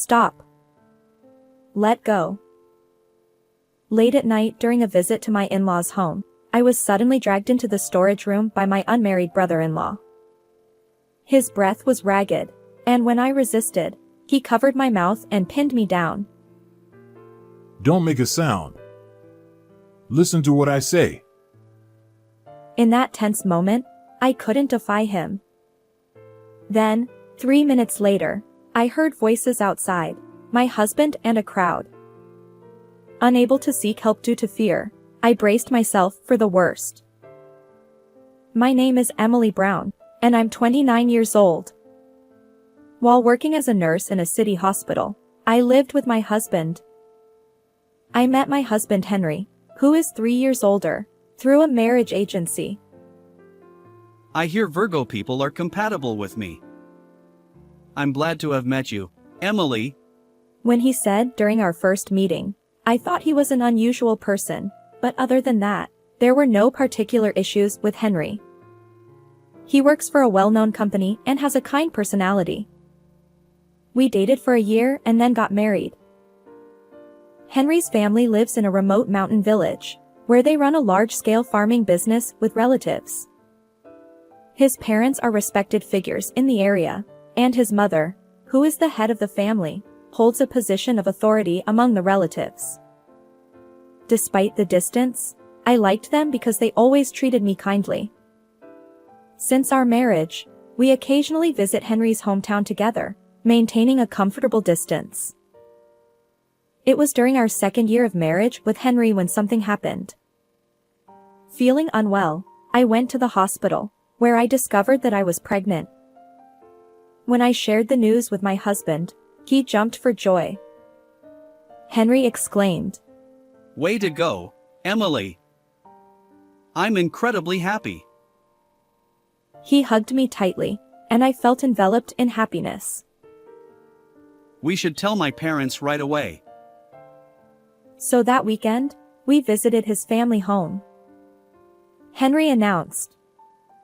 Stop. Let go. Late at night during a visit to my in-laws' home, I was suddenly dragged into the storage room by my unmarried brother-in-law. His breath was ragged, and when I resisted, he covered my mouth and pinned me down. Don't make a sound. Listen to what I say. In that tense moment, I couldn't defy him. Then, 3 minutes later, I heard voices outside, my husband and a crowd. Unable to seek help due to fear, I braced myself for the worst. My name is Emily Brown, and I'm 29 years old. While working as a nurse in a city hospital, I lived with my husband. I met my husband Henry, who is 3 years older, through a marriage agency. I hear Virgo people are compatible with me. I'm glad to have met you, Emily. When he said during our first meeting, I thought he was an unusual person, but other than that, there were no particular issues with Henry. He works for a well-known company and has a kind personality. We dated for a year and then got married. Henry's family lives in a remote mountain village, where they run a large-scale farming business with relatives. His parents are respected figures in the area, and his mother, who is the head of the family, holds a position of authority among the relatives. Despite the distance, I liked them because they always treated me kindly. Since our marriage, we occasionally visit Henry's hometown together, maintaining a comfortable distance. It was during our second year of marriage with Henry when something happened. Feeling unwell, I went to the hospital, where I discovered that I was pregnant. When I shared the news with my husband, he jumped for joy. Henry exclaimed, Way to go, Emily. I'm incredibly happy. He hugged me tightly, and I felt enveloped in happiness. We should tell my parents right away. So that weekend, we visited his family home. Henry announced,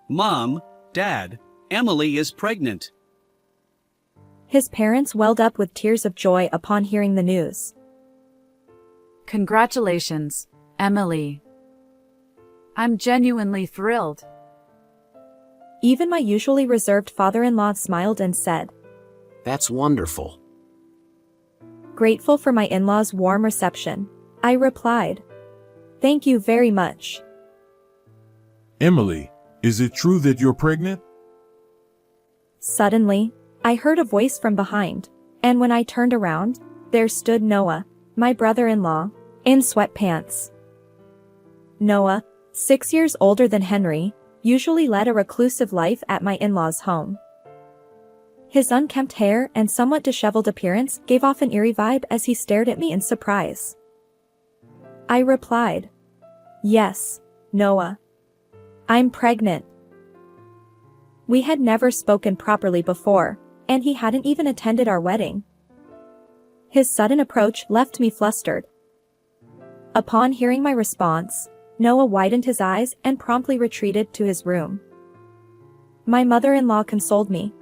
Mom, Dad, Emily is pregnant. His parents welled up with tears of joy upon hearing the news. Congratulations, Emily. I'm genuinely thrilled. Even my usually reserved father-in-law smiled and said, That's wonderful. Grateful for my in-laws' warm reception, I replied, Thank you very much. Emily, is it true that you're pregnant? Suddenly, I heard a voice from behind, and when I turned around, there stood Noah, my brother-in-law, in sweatpants. Noah, 6 years older than Henry, usually led a reclusive life at my in-laws' home. His unkempt hair and somewhat disheveled appearance gave off an eerie vibe as he stared at me in surprise. I replied, Yes, Noah. I'm pregnant. We had never spoken properly before, and he hadn't even attended our wedding. His sudden approach left me flustered. Upon hearing my response, Noah widened his eyes and promptly retreated to his room. My mother-in-law consoled me.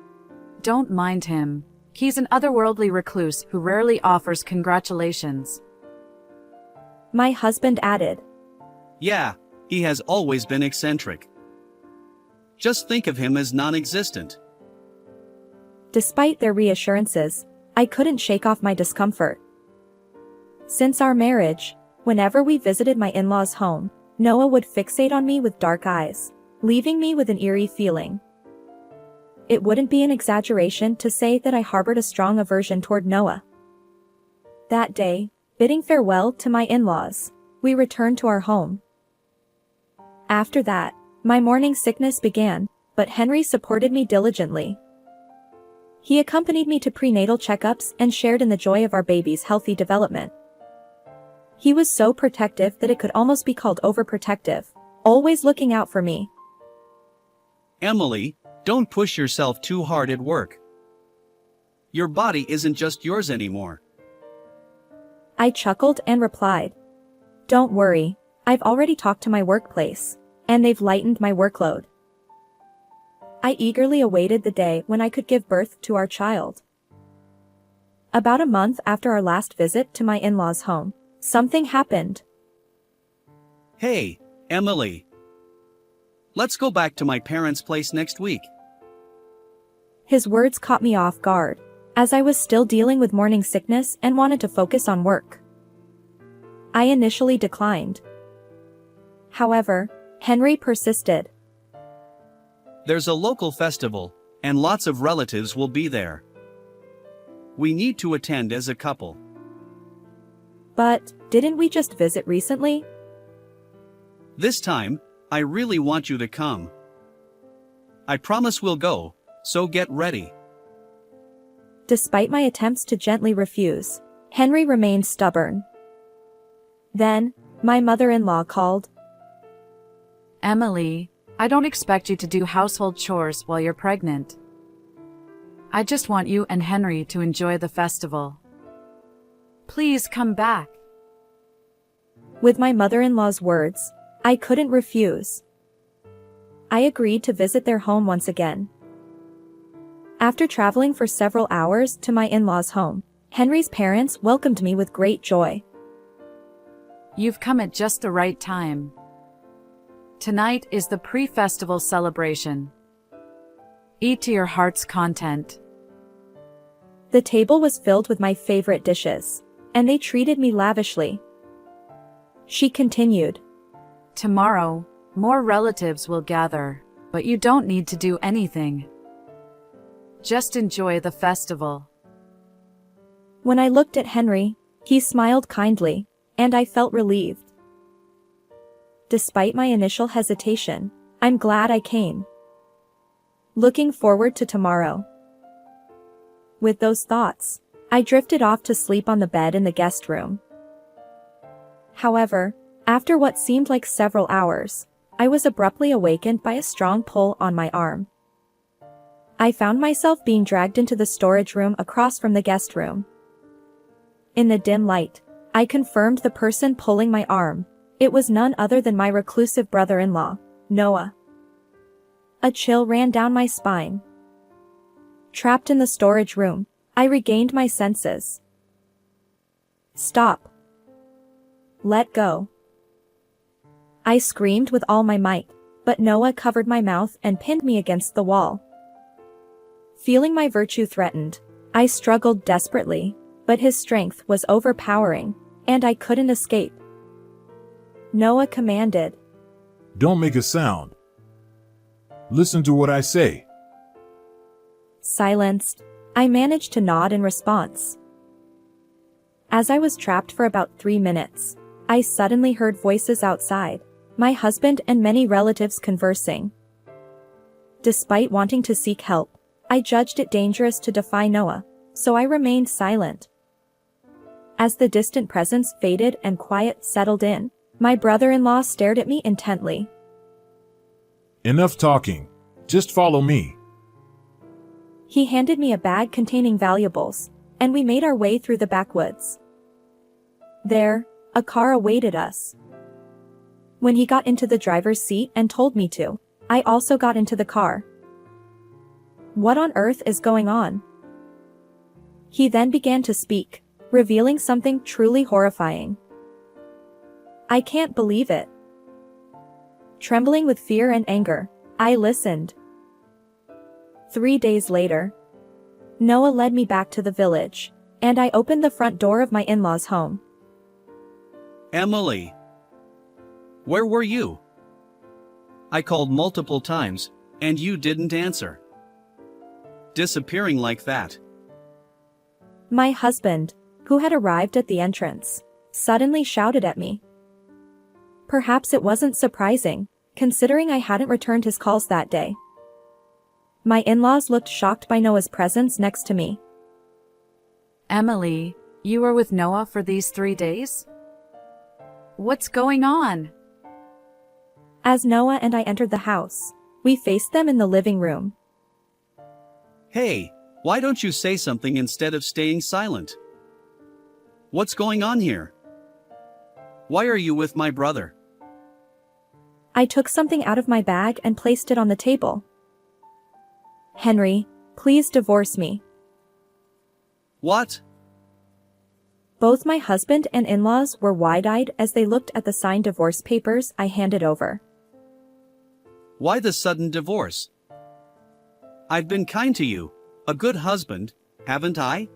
Don't mind him. He's an otherworldly recluse who rarely offers congratulations. My husband added, Yeah, he has always been eccentric. Just think of him as non-existent. Despite their reassurances, I couldn't shake off my discomfort. Since our marriage, whenever we visited my in-laws' home, Noah would fixate on me with dark eyes, leaving me with an eerie feeling. It wouldn't be an exaggeration to say that I harbored a strong aversion toward Noah. That day, bidding farewell to my in-laws, we returned to our home. After that, my morning sickness began, but Henry supported me diligently. He accompanied me to prenatal checkups and shared in the joy of our baby's healthy development. He was so protective that it could almost be called overprotective, always looking out for me. Emily, don't push yourself too hard at work. Your body isn't just yours anymore. I chuckled and replied, Don't worry, I've already talked to my workplace, and they've lightened my workload. I eagerly awaited the day when I could give birth to our child. About a month after our last visit to my in-laws' home, something happened. Hey, Emily. Let's go back to my parents' place next week. His words caught me off guard, as I was still dealing with morning sickness and wanted to focus on work. I initially declined. However, Henry persisted. There's a local festival, and lots of relatives will be there. We need to attend as a couple. But, didn't we just visit recently? This time, I really want you to come. I promise we'll go, so get ready. Despite my attempts to gently refuse, Henry remained stubborn. Then, my mother-in-law called. Emily, I don't expect you to do household chores while you're pregnant. I just want you and Henry to enjoy the festival. Please come back. With my mother-in-law's words, I couldn't refuse. I agreed to visit their home once again. After traveling for several hours to my in-laws' home, Henry's parents welcomed me with great joy. You've come at just the right time. Tonight is the pre-festival celebration. Eat to your heart's content. The table was filled with my favorite dishes, and they treated me lavishly. She continued. Tomorrow, more relatives will gather, but you don't need to do anything. Just enjoy the festival. When I looked at Henry, he smiled kindly, and I felt relieved. Despite my initial hesitation, I'm glad I came. Looking forward to tomorrow. With those thoughts, I drifted off to sleep on the bed in the guest room. However, after what seemed like several hours, I was abruptly awakened by a strong pull on my arm. I found myself being dragged into the storage room across from the guest room. In the dim light, I confirmed the person pulling my arm. It was none other than my reclusive brother-in-law, Noah. A chill ran down my spine. Trapped in the storage room, I regained my senses. Stop. Let go. I screamed with all my might, but Noah covered my mouth and pinned me against the wall. Feeling my virtue threatened, I struggled desperately, but his strength was overpowering, and I couldn't escape. Noah commanded. Don't make a sound. Listen to what I say. Silenced, I managed to nod in response. As I was trapped for about 3 minutes, I suddenly heard voices outside, my husband and many relatives conversing. Despite wanting to seek help, I judged it dangerous to defy Noah, so I remained silent. As the distant presence faded and quiet settled in, my brother-in-law stared at me intently. Enough talking. Just follow me. He handed me a bag containing valuables, and we made our way through the backwoods. There, a car awaited us. When he got into the driver's seat and told me to, I also got into the car. What on earth is going on? He then began to speak, revealing something truly horrifying. I can't believe it. Trembling with fear and anger, I listened. 3 days later, Noah led me back to the village, and I opened the front door of my in-laws' home. Emily. Where were you? I called multiple times, and you didn't answer. Disappearing like that. My husband, who had arrived at the entrance, suddenly shouted at me. Perhaps it wasn't surprising, considering I hadn't returned his calls that day. My in-laws looked shocked by Noah's presence next to me. Emily, you were with Noah for these 3 days? What's going on? As Noah and I entered the house, we faced them in the living room. Hey, why don't you say something instead of staying silent? What's going on here? Why are you with my brother? I took something out of my bag and placed it on the table. Henry, please divorce me. What? Both my husband and in-laws were wide-eyed as they looked at the signed divorce papers I handed over. Why the sudden divorce? I've been kind to you, a good husband, haven't I?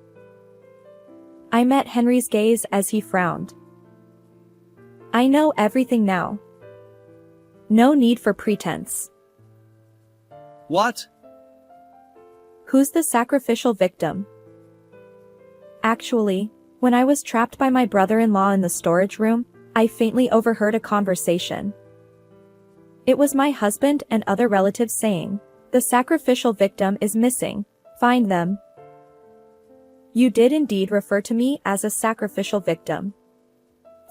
I met Henry's gaze as he frowned. I know everything now. No need for pretense. What? Who's the sacrificial victim? Actually, when I was trapped by my brother-in-law in the storage room, I faintly overheard a conversation. It was my husband and other relatives saying, "The sacrificial victim is missing, find them." You did indeed refer to me as a sacrificial victim.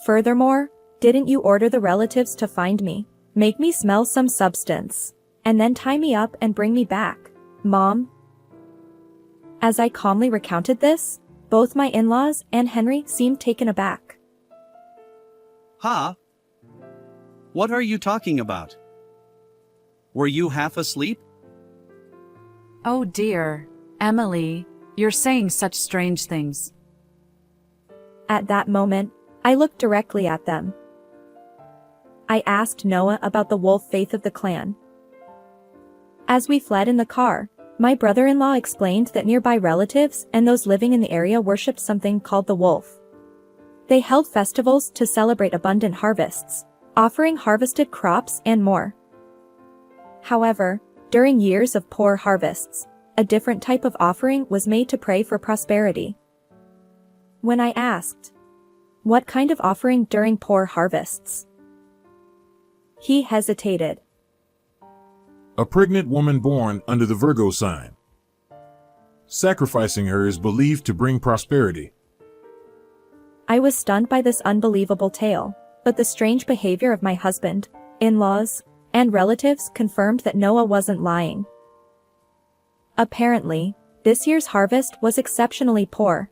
Furthermore, didn't you order the relatives to find me, make me smell some substance, and then tie me up and bring me back, Mom? As I calmly recounted this, both my in-laws and Henry seemed taken aback. Huh? What are you talking about? Were you half asleep? Oh dear, Emily, you're saying such strange things. At that moment, I looked directly at them. I asked Noah about the wolf faith of the clan. As we fled in the car, my brother-in-law explained that nearby relatives and those living in the area worshipped something called the wolf. They held festivals to celebrate abundant harvests, offering harvested crops and more. However, during years of poor harvests, a different type of offering was made to pray for prosperity. When I asked, "What kind of offering during poor harvests?" he hesitated. A pregnant woman born under the Virgo sign. Sacrificing her is believed to bring prosperity. I was stunned by this unbelievable tale, but the strange behavior of my husband, in-laws, and relatives confirmed that Noah wasn't lying. Apparently, this year's harvest was exceptionally poor.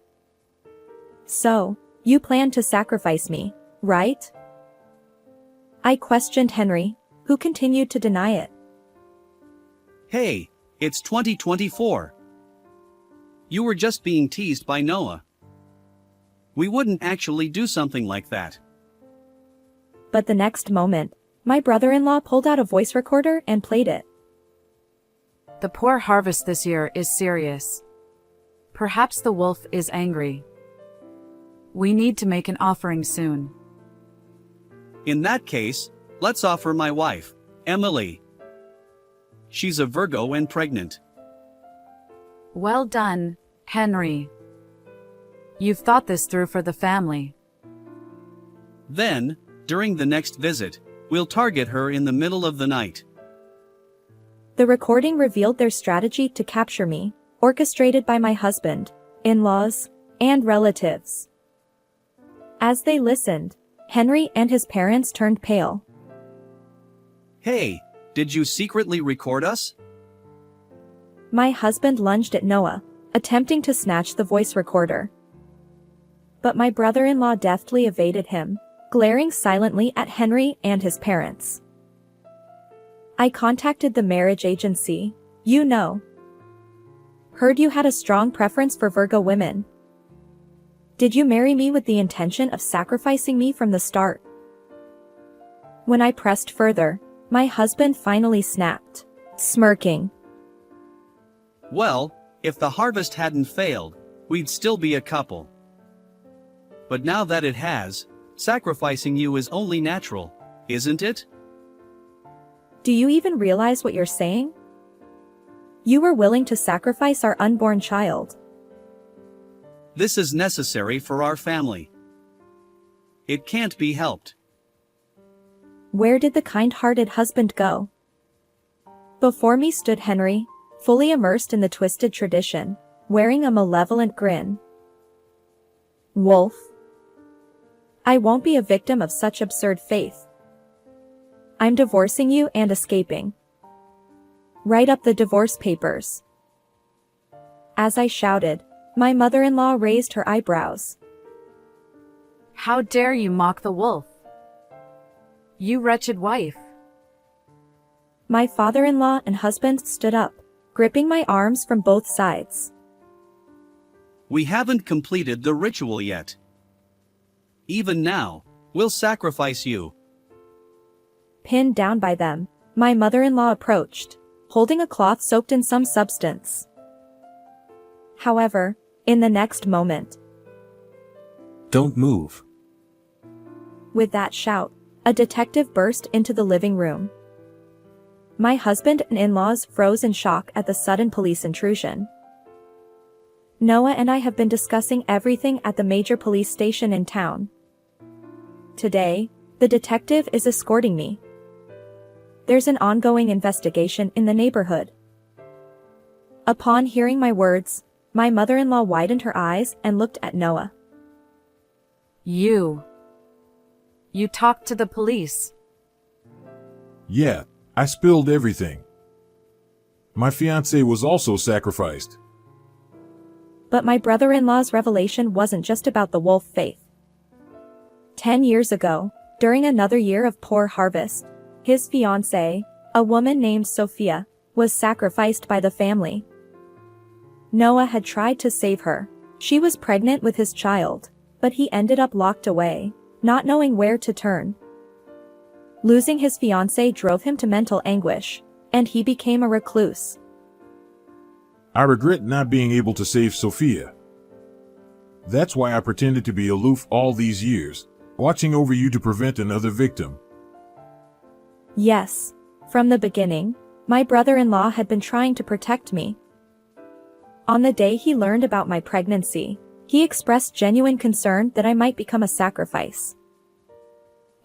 So, you plan to sacrifice me, right? I questioned Henry, who continued to deny it. Hey, it's 2024. You were just being teased by Noah. We wouldn't actually do something like that. But the next moment, my brother-in-law pulled out a voice recorder and played it. The poor harvest this year is serious. Perhaps the wolf is angry. We need to make an offering soon. In that case, let's offer my wife, Emily. She's a Virgo and pregnant. Well done, Henry. You've thought this through for the family. Then, during the next visit, we'll target her in the middle of the night. The recording revealed their strategy to capture me, orchestrated by my husband, in-laws, and relatives. As they listened, Henry and his parents turned pale. Hey, did you secretly record us? My husband lunged at Noah, attempting to snatch the voice recorder. But my brother-in-law deftly evaded him, glaring silently at Henry and his parents. I contacted the marriage agency, you know. Heard you had a strong preference for Virgo women. Did you marry me with the intention of sacrificing me from the start? When I pressed further, my husband finally snapped, smirking. Well, if the harvest hadn't failed, we'd still be a couple. But now that it has, sacrificing you is only natural, isn't it? Do you even realize what you're saying? You were willing to sacrifice our unborn child. This is necessary for our family. It can't be helped. Where did the kind-hearted husband go? Before me stood Henry, fully immersed in the twisted tradition, wearing a malevolent grin. Wolf. I won't be a victim of such absurd faith. I'm divorcing you and escaping. Write up the divorce papers. As I shouted, my mother-in-law raised her eyebrows. How dare you mock the wolf? You wretched wife. My father-in-law and husband stood up, gripping my arms from both sides. We haven't completed the ritual yet. Even now, we'll sacrifice you. Pinned down by them, my mother-in-law approached, holding a cloth soaked in some substance. However, in the next moment, Don't move. with that shout, a detective burst into the living room. My husband and in-laws froze in shock at the sudden police intrusion. Noah and I have been discussing everything at the major police station in town. Today, the detective is escorting me. There's an ongoing investigation in the neighborhood. Upon hearing my words, my mother-in-law widened her eyes and looked at Noah. You talked to the police. Yeah, I spilled everything. My fiancé was also sacrificed. But my brother-in-law's revelation wasn't just about the wolf faith. 10 years ago, during another year of poor harvest, his fiancée, a woman named Sophia, was sacrificed by the family. Noah had tried to save her. She was pregnant with his child, but he ended up locked away, not knowing where to turn. Losing his fiancée drove him to mental anguish, and he became a recluse. I regret not being able to save Sophia. That's why I pretended to be aloof all these years, watching over you to prevent another victim. Yes, from the beginning, my brother-in-law had been trying to protect me. On the day he learned about my pregnancy, he expressed genuine concern that I might become a sacrifice.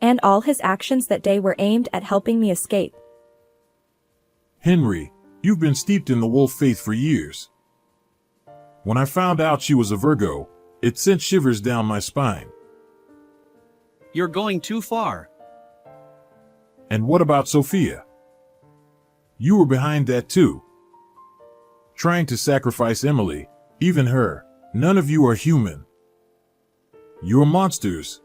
And all his actions that day were aimed at helping me escape. Henry, you've been steeped in the wolf faith for years. When I found out she was a Virgo, it sent shivers down my spine. You're going too far. And what about Sophia? You were behind that too. Trying to sacrifice Emily, even her. None of you are human. You're monsters.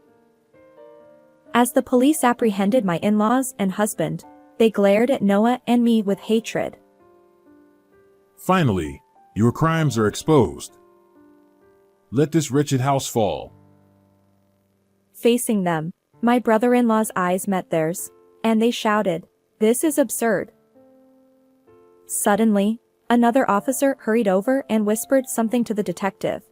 As the police apprehended my in-laws and husband, they glared at Noah and me with hatred. Finally, your crimes are exposed. Let this wretched house fall. Facing them, my brother-in-law's eyes met theirs, and they shouted, "This is absurd." Suddenly, another officer hurried over and whispered something to the detective.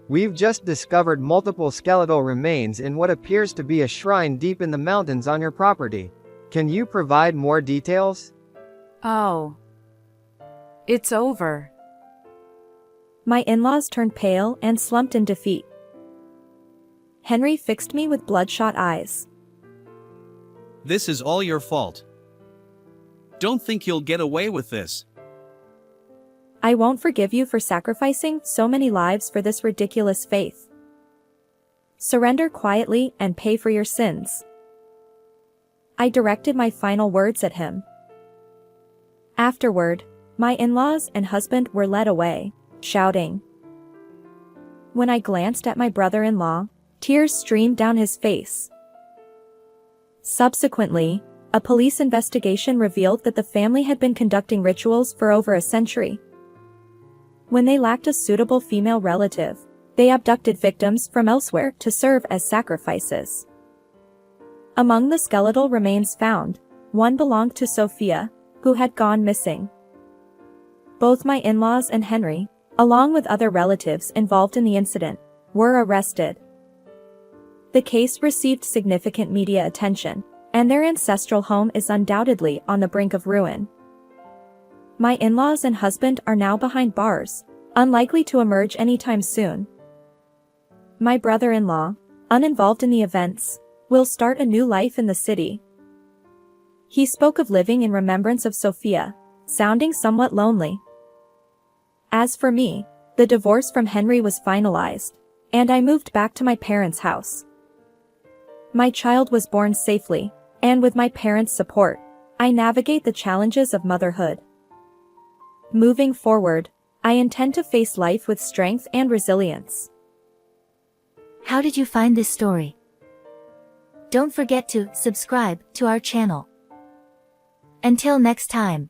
We've just discovered multiple skeletal remains in what appears to be a shrine deep in the mountains on your property. Can you provide more details? Oh. It's over. My in-laws turned pale and slumped in defeat. Henry fixed me with bloodshot eyes. This is all your fault. Don't think you'll get away with this. I won't forgive you for sacrificing so many lives for this ridiculous faith. Surrender quietly and pay for your sins. I directed my final words at him. Afterward, my in-laws and husband were led away, shouting. When I glanced at my brother-in-law, tears streamed down his face. Subsequently, a police investigation revealed that the family had been conducting rituals for over a century. When they lacked a suitable female relative, they abducted victims from elsewhere to serve as sacrifices. Among the skeletal remains found, one belonged to Sophia, who had gone missing. Both my in-laws and Henry, along with other relatives involved in the incident, were arrested. The case received significant media attention, and their ancestral home is undoubtedly on the brink of ruin. My in-laws and husband are now behind bars, unlikely to emerge anytime soon. My brother-in-law, uninvolved in the events, will start a new life in the city. He spoke of living in remembrance of Sophia, sounding somewhat lonely. As for me, the divorce from Henry was finalized, and I moved back to my parents' house. My child was born safely, and with my parents' support, I navigate the challenges of motherhood. Moving forward, I intend to face life with strength and resilience. How did you find this story? Don't forget to subscribe to our channel. Until next time.